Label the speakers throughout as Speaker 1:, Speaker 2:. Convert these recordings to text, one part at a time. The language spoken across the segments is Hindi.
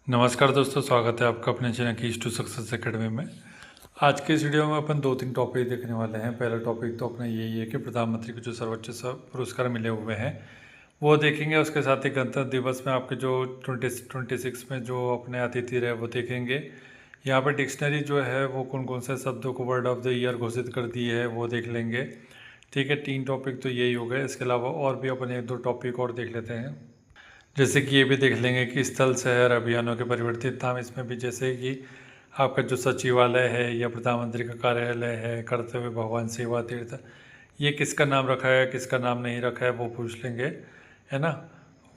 Speaker 1: नमस्कार दोस्तों, स्वागत है आपका अपने चैनल की टू सक्सेस एकेडमी में। आज के इस वीडियो में अपन 2-3 टॉपिक देखने वाले हैं। पहला टॉपिक तो अपना यही है कि प्रधानमंत्री को जो सर्वोच्च पुरस्कार मिले हुए हैं वो देखेंगे। उसके साथ ही गणतंत्र दिवस में आपके जो 2026 में जो अपने अतिथि रहे वो देखेंगे। यहाँ पर डिक्शनरी जो है वो कौन कौन से शब्दों को वर्ड ऑफ द ईयर घोषित कर दी है वो देख लेंगे। ठीक है, 3 टॉपिक तो यही हो गए। इसके अलावा और भी अपन 1-2 टॉपिक और देख लेते हैं। जैसे कि ये भी देख लेंगे कि स्थल शहर अभियानों के परिवर्तित नाम, इसमें भी जैसे कि आपका जो सचिवालय है या प्रधानमंत्री का कार्यालय है, कर्तव्य भवन, सेवा तीर्थ, ये किसका नाम रखा है किसका नाम नहीं रखा है वो पूछ लेंगे, है ना।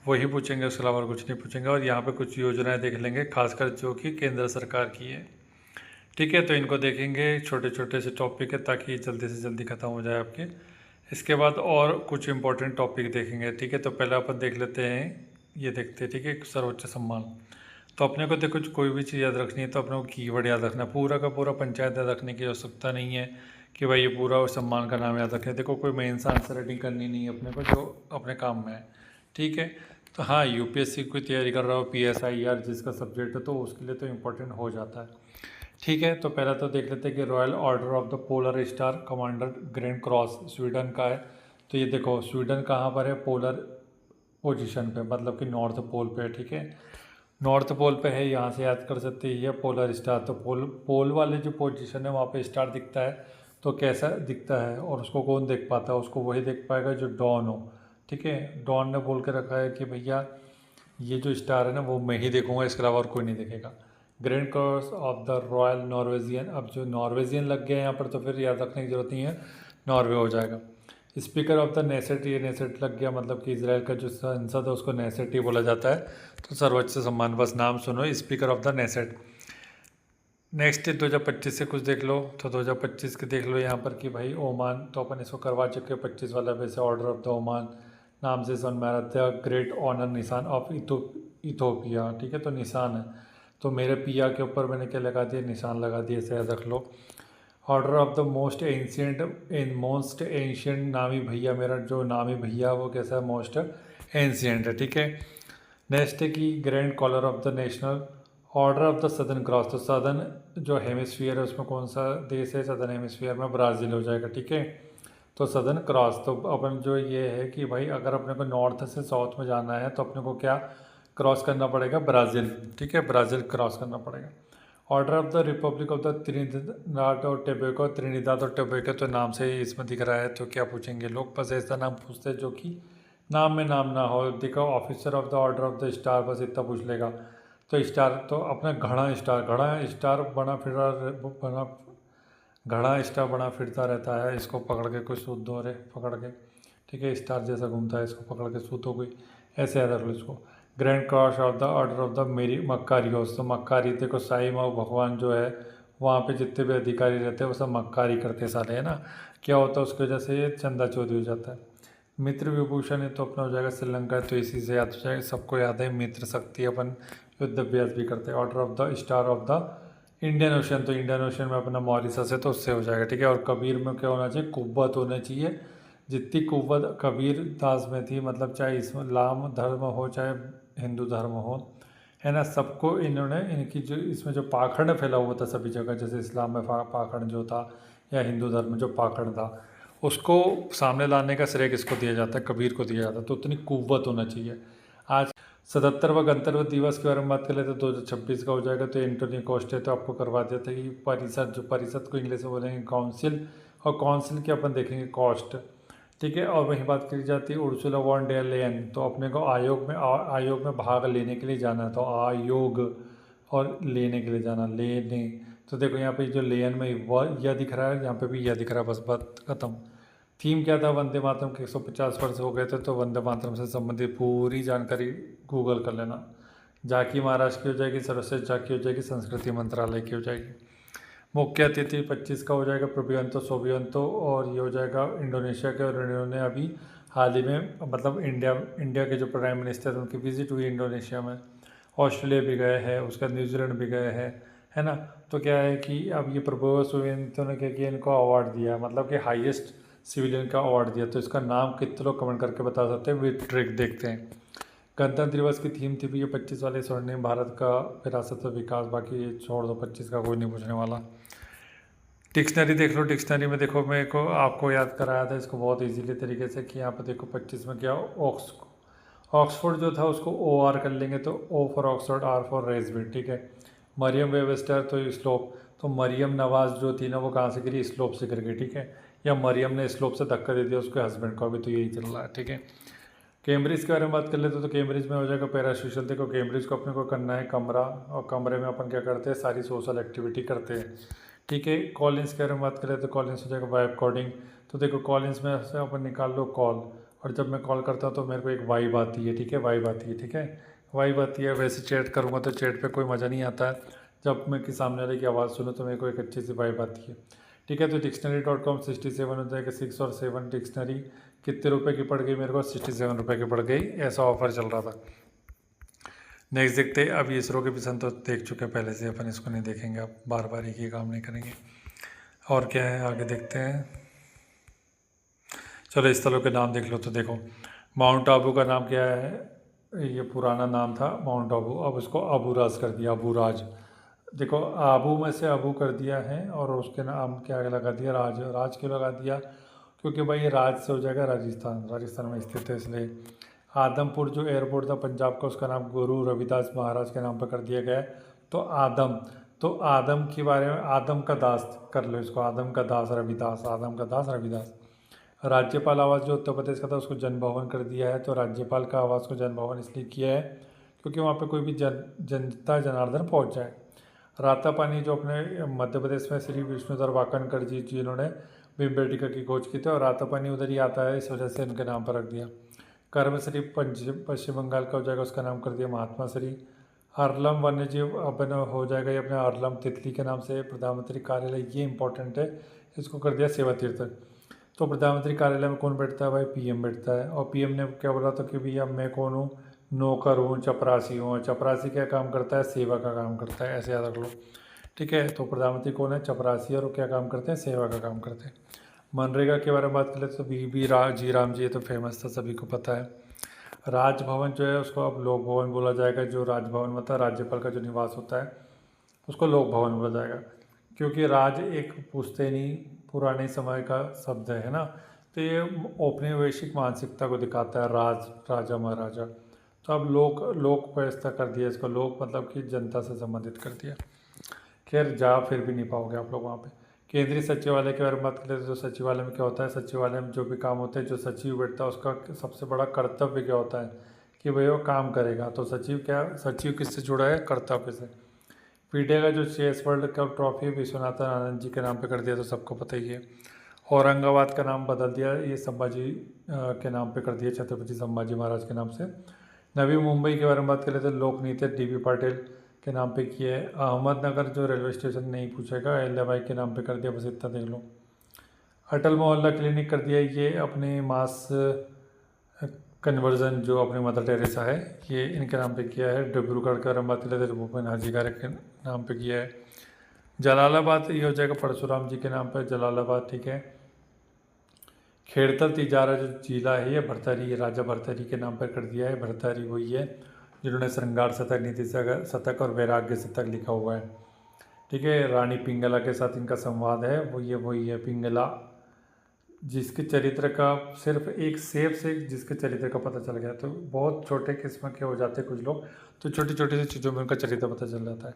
Speaker 1: वही पूछेंगे, उसके अलावा और कुछ नहीं पूछेंगे। और यहाँ पे कुछ योजनाएं देख लेंगे, खासकर जो कि केंद्र सरकार की है। ठीक है, तो इनको देखेंगे। छोटे छोटे से टॉपिक है ताकि जल्दी से जल्दी ख़त्म हो जाए आपके। इसके बाद और कुछ इंपॉर्टेंट टॉपिक देखेंगे। ठीक है, तो पहले अपन देख लेते हैं, ये देखते हैं। ठीक है, सर्वोच्च सम्मान। तो अपने को देखो कोई भी चीज़ याद रखनी है तो अपने को कीवर्ड याद रखना है। पूरा का पूरा पंचायत याद रखने की आवश्यकता नहीं है कि भाई ये पूरा सम्मान का नाम याद रखें। देखो कोई मेंस आंसर राइटिंग करनी नहीं है अपने को, जो अपने काम में है। ठीक है, तो हाँ, यूपीएससी की तैयारी कर रहा हो, पीएसआईआर जिसका सब्जेक्ट है, तो उसके लिए तो इम्पोर्टेंट हो जाता है। ठीक है, तो पहला तो देख लेते हैं कि royal order of the polar star commander grand cross Sweden का है। तो ये देखो स्वीडन कहाँ पर है, पोलर पोजीशन पे, मतलब कि नॉर्थ पोल पे है। ठीक है, नॉर्थ पोल पे है, यहाँ से याद कर सकते हैं। ये पोलर स्टार, तो पोल वाले जो पोजीशन है वहाँ पे स्टार दिखता है। तो कैसा दिखता है और उसको कौन देख पाता है? उसको वही देख पाएगा जो डॉन हो। ठीक है, डॉन ने बोल के रखा है कि भैया ये जो स्टार है ना वो मैं ही देखूंगा, इसके अलावा और कोई नहीं देखेगा। Grand cross of the royal Norwegian, अब जो नॉर्वेजियन लग गया यहाँ पर तो फिर याद रखने की जरूरत नहीं है, नॉर्वे हो जाएगा। स्पीकर ऑफ द नेसेट, ये नेसेट लग गया, मतलब कि इसराइल का जो संसद है उसको नेसेट ही बोला जाता है। तो सर्वोच्च सम्मान, बस नाम सुनो, speaker of the Knesset. Next 2025 से कुछ देख लो, तो 2025 के देख लो यहाँ पर कि भाई ओमान, तो अपन इसको करवा चुके हैं 25 वाला। वैसे ऑर्डर ऑफ द ओमान नाम से सनमारा द ग्रेट ऑनर निशान ऑफ इथोपिया। ठीक है, तो निशान है, तो मेरे पिया के ऊपर मैंने क्या लगा दिया, निशान लगा दिया, ऐसे याद रख लो। Order of the most ancient नामी भैया, मेरा जो नामी भैया वो कैसा है, मोस्ट एंशियंट है। ठीक है, नेक्स्ट है कि grand collar of the national order of the southern cross, तो सदर्न जो हेमिस्फीयर है उसमें कौन सा देश है, सदर्न हेमिस्फीयर में ब्राज़ील हो जाएगा। ठीक है, तो सदर्न क्रॉस, तो अपन जो ये है कि भाई अगर अपने को नॉर्थ से साउथ में जाना है तो अपने को क्या क्रॉस करना पड़ेगा, ब्राज़ील। ठीक है, ब्राज़ील क्रॉस करना पड़ेगा। Order of the Republic of the Trinidad और टोबैगो, त्रिनिदाद और टोबैगो तो नाम से ही इसमें दिख रहा है, तो क्या पूछेंगे लोग, बस ऐसा नाम पूछते हैं जो कि नाम में नाम ना हो। देखो officer of the order of the star, बस इतना पूछ लेगा। तो स्टार तो अपना घड़ा स्टार बना फिरता रहता है, इसको पकड़ के कोई सूद दो रे पकड़ के। ठीक है, स्टार जैसा घूमता है, इसको पकड़ के सूतो कोई, ऐसे याद रख लो इसको। Grand cross of the order of the मेरी मक्कारी हाउस, तो मक्कारी देखो साई माँ भगवान जो है वहाँ पे जितने भी अधिकारी रहते हैं वो सब मक्कारी करते सारे, है ना। क्या होता है उसकी वजह से ये चंदा चोरी हो जाता है। मित्र विभूषण है तो अपना हो जाएगा श्रीलंका, तो इसी से याद हो जाएगा, सबको याद है मित्र शक्ति, अपन युद्ध अभ्यास भी करते हैं। Order of the star of the Indian ocean, तो इंडियन ओशन में अपना मॉरिशस है तो उससे हो जाएगा। ठीक है, और कबीर में क्या होना चाहिए, कुव्वत होना चाहिए। जितनी कुव्वत कबीर दास में थी, मतलब चाहे इस्लाम धर्म हो चाहे हिंदू धर्म हो, है ना, सबको इन्होंने, इनकी जो इसमें जो पाखंड फैला हुआ था सभी जगह, जैसे इस्लाम में पाखंड जो था या हिंदू धर्म में जो पाखंड था उसको सामने लाने का श्रेय किसको दिया जाता है, कबीर को दिया जाता है। तो उतनी कुव्वत होना चाहिए। आज 77वां गणतंत्र दिवस के बारे में बात कर लेते हैं, 2026 का हो जाएगा। तो एंटोनियो कोस्टे तो आपको करवा दिया था कि परिषद, जो परिषद को इंग्लिश में बोलेंगे काउंसिल, और काउंसिल के अपन देखेंगे कॉस्ट। ठीक है, और वहीं बात करी जाती है उर्सुला वॉन डेर लेयन, तो अपने को आयोग में भाग लेने के लिए जाना है, तो आयोग और लेने के लिए जाना, लेने। तो देखो यहाँ पे जो लेयन में वह यह दिख रहा है, यहाँ पे भी यह दिख रहा है, बस बात खत्म। थीम क्या था, वंदे मातरम के 150 वर्ष हो गए थे, तो वंदे मातरम से संबंधित पूरी जानकारी गूगल कर लेना। झांकी महाराष्ट्र की हो जाएगी, सर्वश्रेष्ठ झांकी हो जाएगी, संस्कृति मंत्रालय की हो जाएगी। मुख्य अतिथि 25 का हो जाएगा प्रोबियंतो सोबियंतो, और ये हो जाएगा इंडोनेशिया के, और इन्होंने अभी हाल ही में, मतलब इंडिया के जो प्राइम मिनिस्टर उनकी विजिट हुई इंडोनेशिया में। ऑस्ट्रेलिया भी गए हैं, उसका न्यूजीलैंड भी गए हैं, है ना। तो क्या है कि अब ये प्रभु सोबियंतो ने क्या किया, इनको अवार्ड दिया, मतलब कि हाईएस्ट सिविलियन का अवार्ड दिया। तो इसका नाम कितने लोग कमेंट करके बता सकते हैं, विद ट्रिक देखते हैं। गणतंत्र दिवस की थीम थी भी ये 25 वाले स्वर्णिम भारत का विरासत और विकास, बाकी ये छोड़ दो, 25 का कोई नहीं पूछने वाला। डिक्शनरी देख लो, डिक्शनरी में देखो मेरे को आपको याद कराया था इसको बहुत इजीली तरीके से कि यहाँ पर देखो 25 में क्या ऑक्सफोर्ड जो था उसको ओ आर कर लेंगे तो O for Oxford, R for रेजविड, ठीक है। मरियम वेबस्टर तो स्लोप, तो मरियम नवाज जो थी ना वो कहाँ से गिरी, स्लोप से गिर गई, ठीक है। या मरियम ने स्लोप से धक्का दे दिया उसके हस्बैंड को, अभी तो यही चल रहा है, ठीक है। कैम्ब्रिज के बारे में बात कर लेते तो कैम्ब्रिज में हो जाएगा पैरासोशल। देखो कैम्ब्रिज को अपने को करना है कमरा, और कमरे में अपन क्या करते हैं, सारी सोशल एक्टिविटी करते हैं, ठीक है। कॉलिंस के बारे में बात करें तो कॉलिंस हो जाएगा वाइब कोडिंग। तो देखो कॉलिंस में से अपन निकाल लो कॉल, और जब मैं कॉल करता हूँ तो मेरे को एक वाइब आती है, ठीक है, वाइब आती है, ठीक है, वाइब आती है। वैसे चैट करूँगा तो चैट पे कोई मज़ा नहीं आता है, जब मैं कि सामने वाले की आवाज़ सुनूँ तो मेरे को एक अच्छी सी वाइब आती है, ठीक है। तो डिक्शनरी.com 67 हो जाएगा, 6 और 7 डिक्शनरी कितने रुपए की पड़ गई मेरे को, 67 रुपये की पड़ गई, ऐसा ऑफर चल रहा था। नेक्स्ट देखते हैं। अब इसरो के मिशन तो देख चुके हैं पहले से, अपन इसको नहीं देखेंगे, अब बार बार एक ही काम नहीं करेंगे। और क्या है आगे देखते हैं। चलो स्थलों के नाम देख लो। तो देखो माउंट आबू का नाम क्या है, ये पुराना नाम था माउंट आबू, अब उसको अबूराज कर दिया, अबूराज। देखो आबू में से अबू कर दिया है और उसके नाम क्या लगा दिया, राज। राज क्यों लगा दिया, क्योंकि भाई ये राज से हो जाएगा राजस्थान, राजस्थान में स्थित है इसलिए। आदमपुर जो एयरपोर्ट था पंजाब का, उसका नाम गुरु रविदास महाराज के नाम पर कर दिया गया है। तो आदम, तो आदम के बारे में आदम का दास कर लो इसको, आदम का दास रविदास, आदम का दास रविदास। राज्यपाल आवास जो उत्तर प्रदेश का था उसको जन भवन कर दिया है। तो राज्यपाल का आवास को जन भवन इसलिए किया है क्योंकि वहाँ पे कोई भी जनता जनार्दन पहुँच जाए। रातापानी जो अपने मध्य प्रदेश में श्री विष्णुधर वाकनकर जी जिन्होंने भीमबेटका की खोज की थी, और रातापानी उधर ही आता है, इस वजह से इनके नाम पर रख दिया। कर्मश्री पश्चिम बंगाल का हो जाएगा, उसका नाम कर दिया महात्मा श्री। अरलम वन्य जीव अपन हो जाएगा ये अपने अरलम तितली के नाम से। प्रधानमंत्री कार्यालय ये इंपॉर्टेंट है, इसको कर दिया सेवा तीर्थ। तो प्रधानमंत्री कार्यालय में कौन बैठता है भाई, पीएम बैठता है। और पीएम ने क्या बोला था कि भैया मैं कौन हूँ, नौकर हूँ, चपरासी हूँ। चपरासी क्या काम करता है, सेवा का काम करता है, ऐसे याद रख लो, ठीक है। तो प्रधानमंत्री कौन है, चपरासी, और क्या काम करते हैं, सेवा का काम करते हैं। मनरेगा के बारे में बात कर ले तो बी जी राम जी, ये तो फेमस था, सभी को पता है। राजभवन जो है उसको अब लोक भवन बोला जाएगा, जो राजभवन में था राज्यपाल का जो निवास होता है उसको लोक भवन बोला जाएगा, क्योंकि राज एक पुश्तैनी पुराने समय का शब्द है ना, तो ये औपनिवेशिक मानसिकता को दिखाता है, राज, राजा महाराजा। तो अब लोक व्यवस्था कर दिया इसको, लोक मतलब कि जनता से संबंधित कर दिया। खैर जा फिर भी नहीं पाओगे आप लोग वहाँ पे। केंद्रीय सचिवालय के बारे में बात करें तो सचिवालय में क्या होता है, सचिवालय में जो भी काम होते हैं, जो सचिव बैठता है उसका सबसे बड़ा कर्तव्य क्या होता है कि भाई वो काम करेगा। तो सचिव किससे जुड़ा है, कर्तव्य से। पीडे का जो chess world cup trophy Viswanathan Anand ji के नाम पे कर दिया, तो सबको पता ही है। औरंगाबाद का नाम बदल दिया, ये संभाजी के नाम पे कर दिया, छत्रपति संभाजी महाराज के नाम से। नवी मुंबई के बारे में बात करें तो लोकनीति डीबी पाटिल के नाम पे किया है। अहमदनगर जो रेलवे स्टेशन नहीं पूछेगा, अहिल्याबाई के नाम पे कर दिया, बस इतना देख लो। अटल मोहल्ला क्लिनिक कर दिया, ये अपने मास कन्वर्जन जो अपने मदर टेरेसा है ये इनके नाम पे किया है। डिब्रूगढ़ का रंबात भूपेन हाजीकार के नाम पे किया है। जलालाबाद ये हो जाएगा परशुराम जी के नाम पर, जलालाबाद, ठीक है। खेड़तल तिजारा जो जिला है ये भरथरी, राजा भरथरी के नाम पर कर दिया है। भरथरी वही है जिन्होंने श्रृंगार शतक, नीति शतक और वैराग्य शतक लिखा हुआ है, ठीक है। रानी पिंगला के साथ इनका संवाद है, वही है पिंगला, जिसके चरित्र का सिर्फ एक सेब से जिसके चरित्र का पता चल गया। तो बहुत छोटे किस्म के हो जाते हैं कुछ लोग, तो छोटी छोटी सी चीज़ों में उनका चरित्र पता चल जाता है।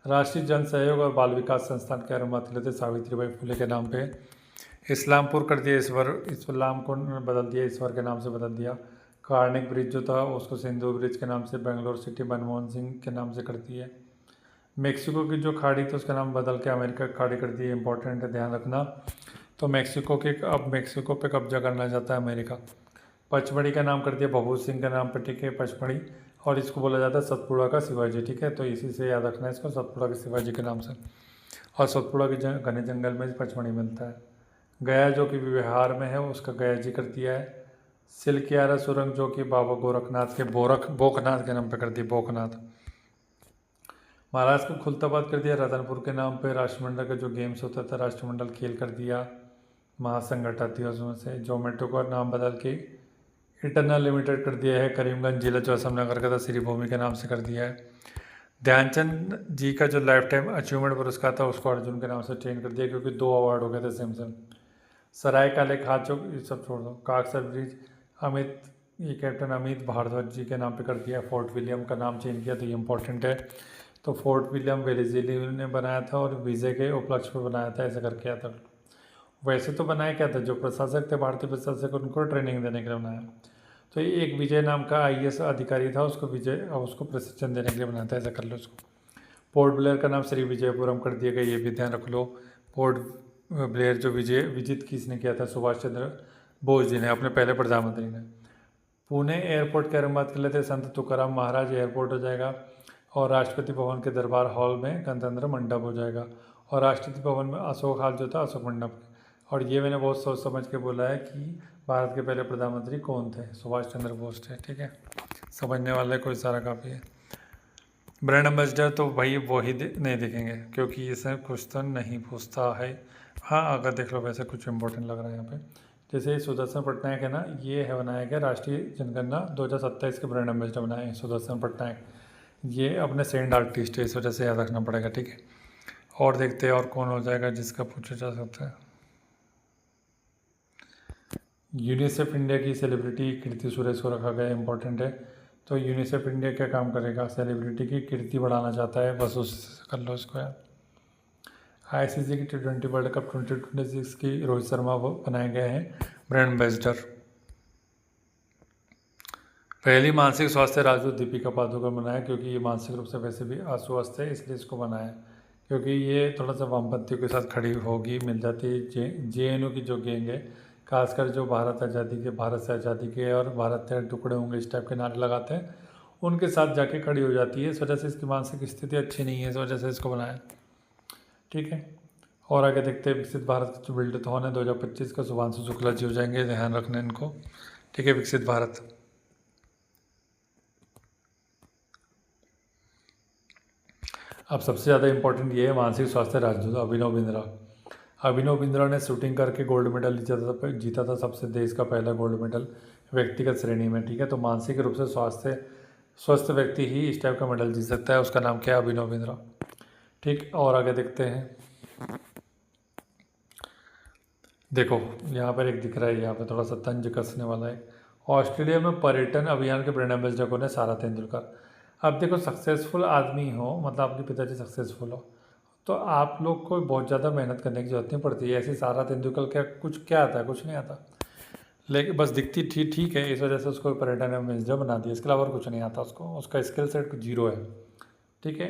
Speaker 1: राष्ट्रीय जन सहयोग और बाल विकास संस्थान के बारे में बात लेते सावित्रीबाई फुले के नाम पे। इस्लामपुर कर दिया ईश्वर, इस्लाम को बदल दिया, ईश्वर के नाम से बदल दिया। कार्निक ब्रिज जो था उसको सिंधु ब्रिज के नाम से, बेंगलोर सिटी मनमोहन सिंह के नाम से कर दिया। मेक्सिको की जो खाड़ी थी उसका नाम बदल के अमेरिका की खाड़ी कर दी, इंपॉर्टेंट है, ध्यान रखना। तो अब मेक्सिको पे कब्जा करना चाहता है अमेरिका। पचमढ़ी का नाम कर दिया भभूत सिंह के नाम पर, ठीक है, पचमढ़ी, और इसको बोला जाता है सतपुड़ा का शिवाजी, ठीक है। तो इसी से याद रखना है इसको, सतपुड़ा के शिवाजी के नाम से। और सतपुड़ा के घने जंगल में पचमढ़ी मिलता है। गया जो कि बिहार में है उसका गया जी कर दिया है। सिलकियारा सुरंग जो कि बाबा गोरखनाथ के बोकनाथ के नाम पर कर दी, बोकनाथ। महाराष्ट्र को खुलताबाद कर दिया रतनपुर के नाम पे। राष्ट्रमंडल का जो गेम्स होता था राष्ट्रमंडल खेल कर दिया, महासंघ हटा दिया उसमें से। जोमेटो का नाम बदल के इटरनल लिमिटेड कर दिया है, करीमगंज जिला जो असम नगर का था श्री भूमि के नाम से कर दिया है। ध्यानचंद जी का जो लाइफ टाइम अचीवमेंट पुरस्कार था उसको अर्जुन के नाम से चेंज कर दिया, क्योंकि 2 अवार्ड हो गए थे सेम सेम। सराय काले खाचों ये सब छोड़ दो। काकसर ब्रिज अमित, ये कैप्टन अमित भारद्वाज जी के नाम पे कर दिया। फोर्ट विलियम का नाम चेंज किया, तो ये इंपॉर्टेंट है। तो फोर्ट विलियम वेलेज़ली ने बनाया था और विजय के उपलक्ष्य पर बनाया था, ऐसा करके आया था। वैसे तो बनाया क्या था, जो प्रशासक थे भारतीय प्रशासक उनको ट्रेनिंग देने के लिए बनाया। तो ये एक विजय नाम का IAS अधिकारी था, उसको उसको प्रशिक्षण देने के लिए बनाया था, ऐसा कर लो उसको। पोर्ट ब्लेयर का नाम श्री विजयपुरम कर दिया गया, ये भी ध्यान रख लो। पोर्ट ब्लेयर जो विजित किसने किया था, सुभाष चंद्र बोस जी ने, अपने पहले प्रधानमंत्री ने। पुणे एयरपोर्ट की बात कर लेते हैं, संत तुकाराम महाराज एयरपोर्ट हो जाएगा। और राष्ट्रपति भवन के दरबार हॉल में गणतंत्र मंडप हो जाएगा। और राष्ट्रपति भवन में अशोक हॉल जो था अशोक मंडप। और ये मैंने बहुत सोच समझ के बोला है कि भारत के पहले प्रधानमंत्री कौन थे, सुभाष चंद्र बोस थे, ठीक है। समझने वाले को इशारा काफ़ी है। ब्रांड एम्बेसडर तो भाई वही नहीं दिखेंगे, क्योंकि इसे कुछ तो नहीं पूछता है। हाँ अगर देख लो वैसे कुछ इंपॉर्टेंट लग रहा है यहाँ पे, जैसे सुदर्शन पटनायक है ना, ये है बनाया गया राष्ट्रीय जनगणना 2027 के ब्रांड एम्बेसडर बनाए हैं सुदर्शन पटनायक। ये अपने सेंड आर्टिस्ट है, इस वजह से याद रखना पड़ेगा, ठीक है। और देखते हैं और कौन हो जाएगा जिसका पूछा जा सकता है। यूनिसेफ इंडिया की सेलिब्रिटी कीर्ति सुरेश को रखा गया, इंपॉर्टेंट है। तो यूनिसेफ इंडिया क्या काम करेगा, सेलिब्रिटी की कीर्ति बढ़ाना चाहता है, बस उससे कर लो इसको यार। ICC की T20 वर्ल्ड कप 2026 की रोहित शर्मा वो बनाए गए हैं ब्रांड एम्बेसडर। पहली मानसिक स्वास्थ्य राजदूत दीपिका पादुकोण बनाया, क्योंकि ये मानसिक रूप से वैसे भी अस्वस्थ है, इसलिए इसको बनाया, क्योंकि ये थोड़ा सा वामपंथियों के साथ खड़ी होगी, मिल जाती है। JNU की जो गैंग है, खासकर जो भारत से आज़ादी के और भारत तेरे टुकड़े होंगे इस टाइप के नारे लगाते हैं, उनके साथ जाके खड़ी हो जाती है। इस वजह से इसकी मानसिक स्थिति अच्छी नहीं है, इस वजह से इसको बनाया, ठीक है। और आगे देखते हैं विकसित भारत जो बिल्डथॉन है 2025 का, शुभांशु शुक्ला जी हो जाएंगे, ध्यान रखना इनको, ठीक है। विकसित भारत, अब सबसे ज़्यादा इंपॉर्टेंट ये है मानसिक स्वास्थ्य राजदूत अभिनव बिंद्रा। अभिनव बिंद्रा ने शूटिंग करके गोल्ड मेडल जीता था सबसे देश का पहला गोल्ड मेडल व्यक्तिगत श्रेणी में, ठीक है। तो मानसिक रूप से स्वस्थ व्यक्ति ही इस टाइप का मेडल जीत सकता है, उसका नाम क्या है, अभिनव बिंद्रा, ठीक। और आगे देखते हैं, देखो यहाँ पर एक दिख रहा है, यहाँ पे थोड़ा सा तंज कसने वाला है। ऑस्ट्रेलिया में पर्यटन अभियान के ब्रांड एम्बेसडर कौन है, सारा तेंदुलकर। अब देखो सक्सेसफुल आदमी हो, मतलब आपके पिताजी सक्सेसफुल हो, तो आप लोग को बहुत ज़्यादा मेहनत करने की जरूरत नहीं पड़ती है। ऐसे सारा तेंदुलकर क्या आता है, कुछ नहीं आता, लेकिन बस दिखती ठीक है, इस वजह से उसको पर्यटन एम्बेसडर बना दिया, इसके अलावा कुछ नहीं आता उसको, उसका स्किल सेट 0 है, ठीक है।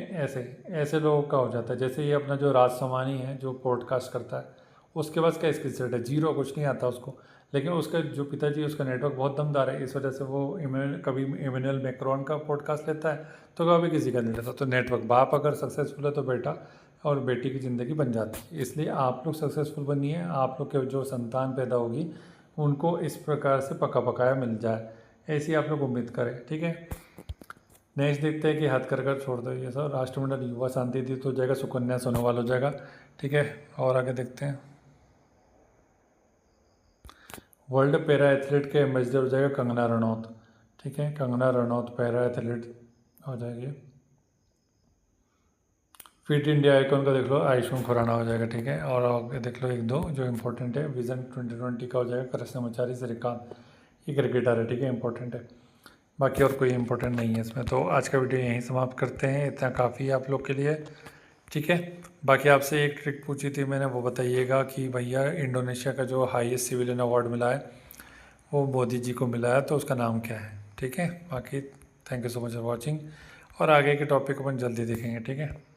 Speaker 1: ऐसे लोगों का हो जाता है। जैसे ये अपना जो राज समानी है जो पॉडकास्ट करता है, उसके पास क्या स्किल सेट है, 0, कुछ नहीं आता उसको। लेकिन उसका जो पिताजी उसका नेटवर्क बहुत दमदार है, इस वजह से वो कभी इमैनुअल मैक्रोन का पॉडकास्ट लेता है तो कभी किसी का नहीं लेता। तो नेटवर्क, बाप अगर सक्सेसफुल है तो बेटा और बेटी की ज़िंदगी बन जाती है। इसलिए आप लोग सक्सेसफुल बनिए, आप लोग के जो संतान पैदा होगी उनको इस प्रकार से पका पकाया मिल जाए, ऐसी आप लोग उम्मीद करें, ठीक है। नेक्स्ट देखते हैं कि हाथ कर छोड़ दो ये सब। राष्ट्रमंडल युवा शांति दूत हो जाएगा, सुकन्या सोनोवाल हो जाएगा, ठीक है। और आगे देखते हैं, वर्ल्ड पैरा एथलीट के एम्बेसडर हो जाएगा कंगना रनौत, ठीक है। कंगना रनौत पैरा एथलीट हो जाएगी। फिट इंडिया आइकॉन का देख लो, आयुष्मान खुराना हो जाएगा, ठीक है। और आगे देख लो 1-2 जो इंपॉर्टेंट है, विजन 2020 का हो जाएगा कृष्णमाचारी श्रीकांत, ये क्रिकेटर है, ठीक है, इंपॉर्टेंट है। बाकी और कोई इंपॉर्टेंट नहीं है इसमें। तो आज का वीडियो यहीं समाप्त करते हैं, इतना काफ़ी है आप लोग के लिए, ठीक है। बाकी आपसे एक ट्रिक पूछी थी मैंने, वो बताइएगा कि भैया इंडोनेशिया का जो हाईएस्ट सिविलियन अवार्ड मिला है वो मोदी जी को मिला है, तो उसका नाम क्या है, ठीक है। बाकी thank you so much for watching, और आगे के टॉपिक अपन जल्दी देखेंगे, ठीक है।